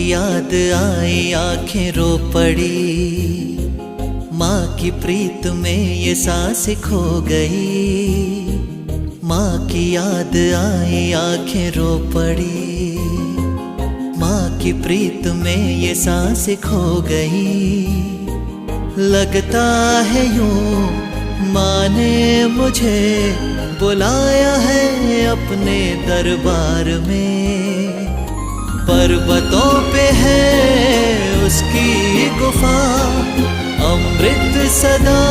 याद आई आंखें रो पड़ी, माँ की प्रीत में ये सांस खो गई। माँ की याद आई आंखें रो पड़ी, माँ की प्रीत में ये सांस खो गई। लगता है यूं माँ ने मुझे बुलाया है अपने दरबार में। पर्वतों पे है उसकी गुफा, अमृत सदा